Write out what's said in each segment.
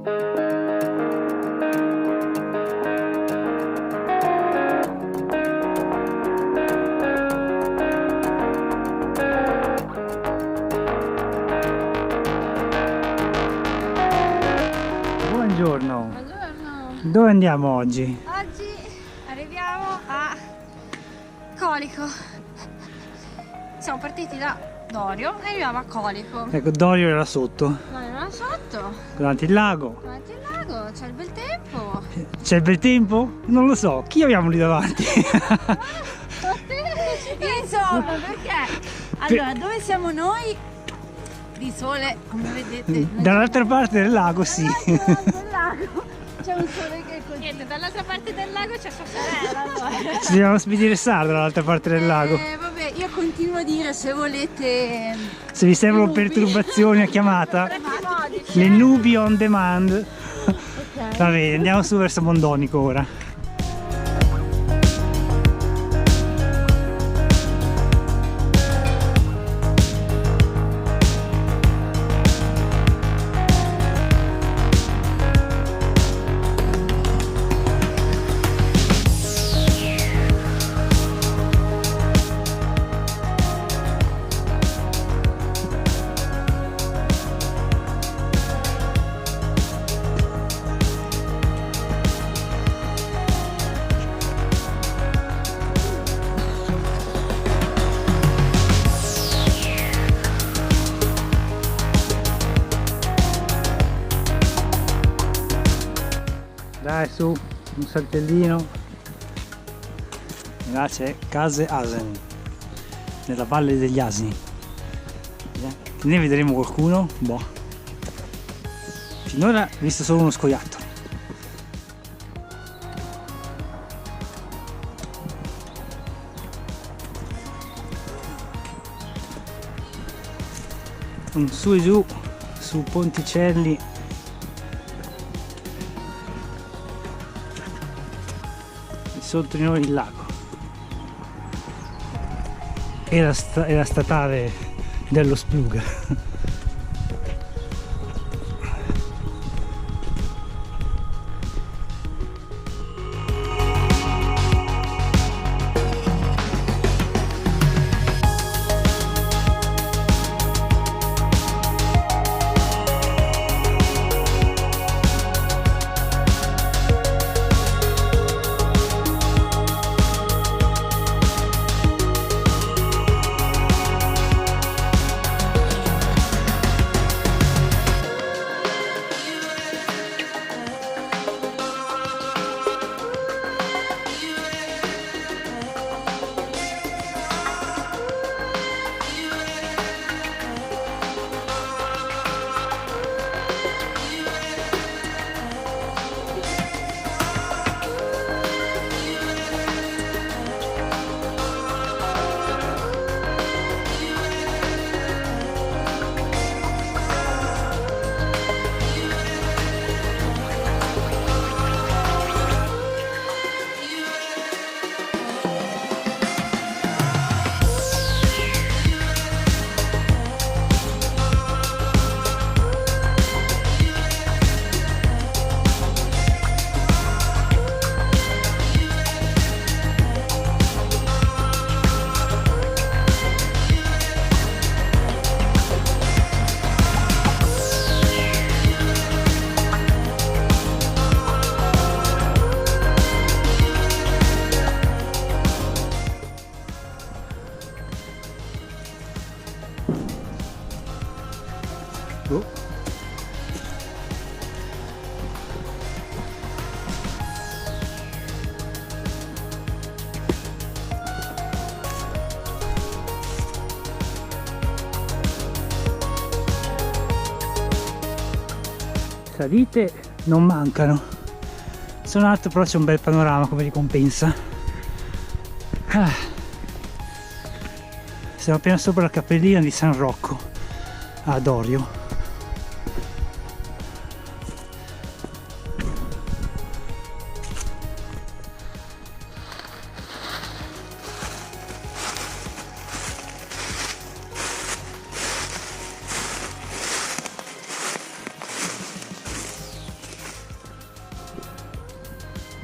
Buongiorno. Buongiorno. Dove andiamo oggi? Oggi arriviamo a Colico. Siamo partiti da Dorio e arriviamo a Colico. Ecco, Dorio era sotto, Noi eravamo sotto, davanti al lago. davanti al lago, c'è il bel tempo. C'è il bel tempo? Non lo so, chi abbiamo lì davanti? Insomma, perché? Allora, dove siamo noi? Di sole, come vedete. Dall'altra parte del lago, sì. Dall'altra parte del lago c'è un sole che così. Niente, dall'altra parte del lago c'è sua sorella. Allora. Ci dobbiamo spedire sardo dall'altra parte del lago. Vabbè, io continuo a dire, se volete. Se vi servono perturbazioni a chiamata, le nubi on demand. Ok. Va bene, andiamo su verso Mondonico ora. Dai, su, un saltellino. E là c'è Case Asen, nella valle degli asini. Ne vedremo qualcuno? Boh. Finora ho visto solo uno scoiattolo. Un su e giù, su ponticelli. Sotto di noi il lago e la statale dello Spluga. Oh. Salite non mancano, sono alto però c'è un bel panorama come ricompensa. Siamo appena sopra la cappellina di San Rocco a Dorio.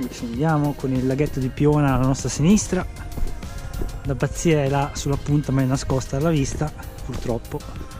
Quindi scendiamo con il laghetto di Piona alla nostra sinistra. L'abbazia è là sulla punta ma è nascosta alla vista, purtroppo.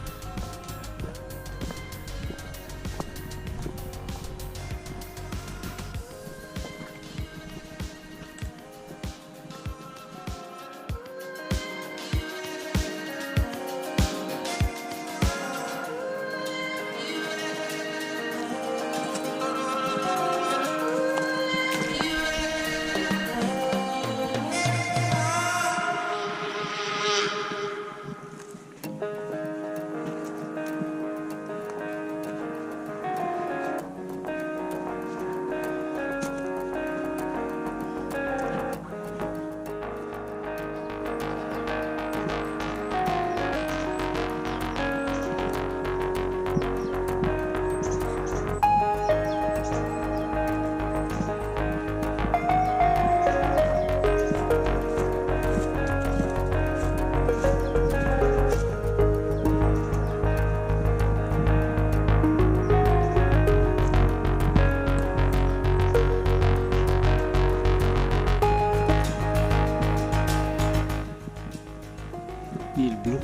Il blu.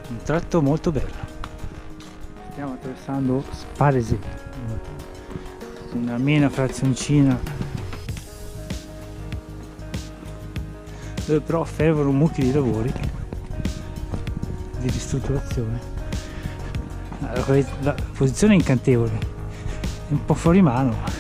Un tratto molto bello. Stiamo attraversando Sparesi, una mena frazioncina dove però fervono un mucchio di lavori di ristrutturazione. La posizione è incantevole, è un po' fuori mano.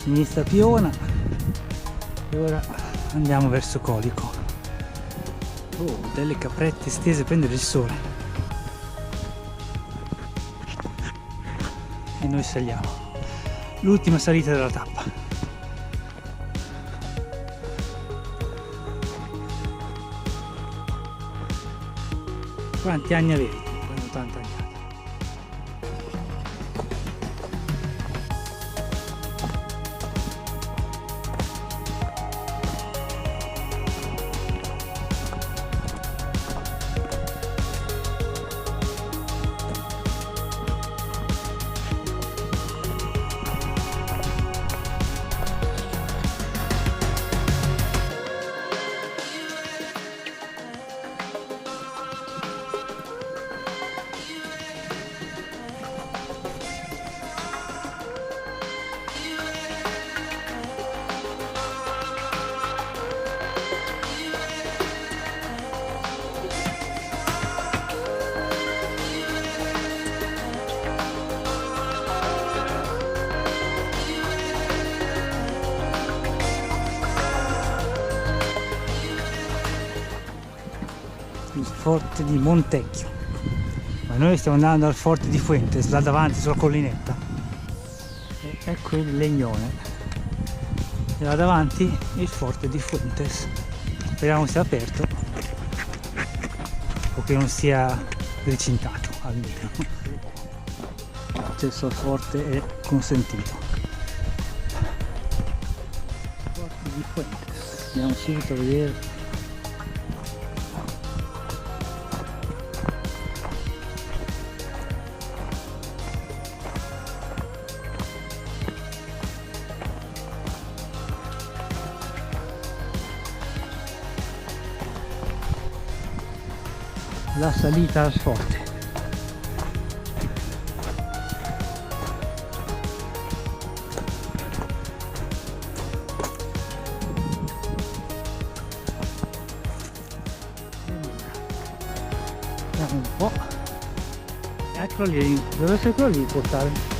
Sinistra Piona e ora andiamo verso Colico. Oh, delle caprette stese a prendere il sole e noi saliamo l'ultima salita della tappa. Quanti anni avevi? 80 anni. Il forte di Montecchio, ma noi stiamo andando al forte di Fuentes, là davanti sulla collinetta, e ecco il legnone, e là davanti il forte di Fuentes. Speriamo sia aperto o che non sia recintato, almeno l'accesso al forte è consentito. Forte di Fuentes, andiamo subito a vedere. La salita al forte. Vediamo un po'. Eccolo lì, deve essere quello lì il portale.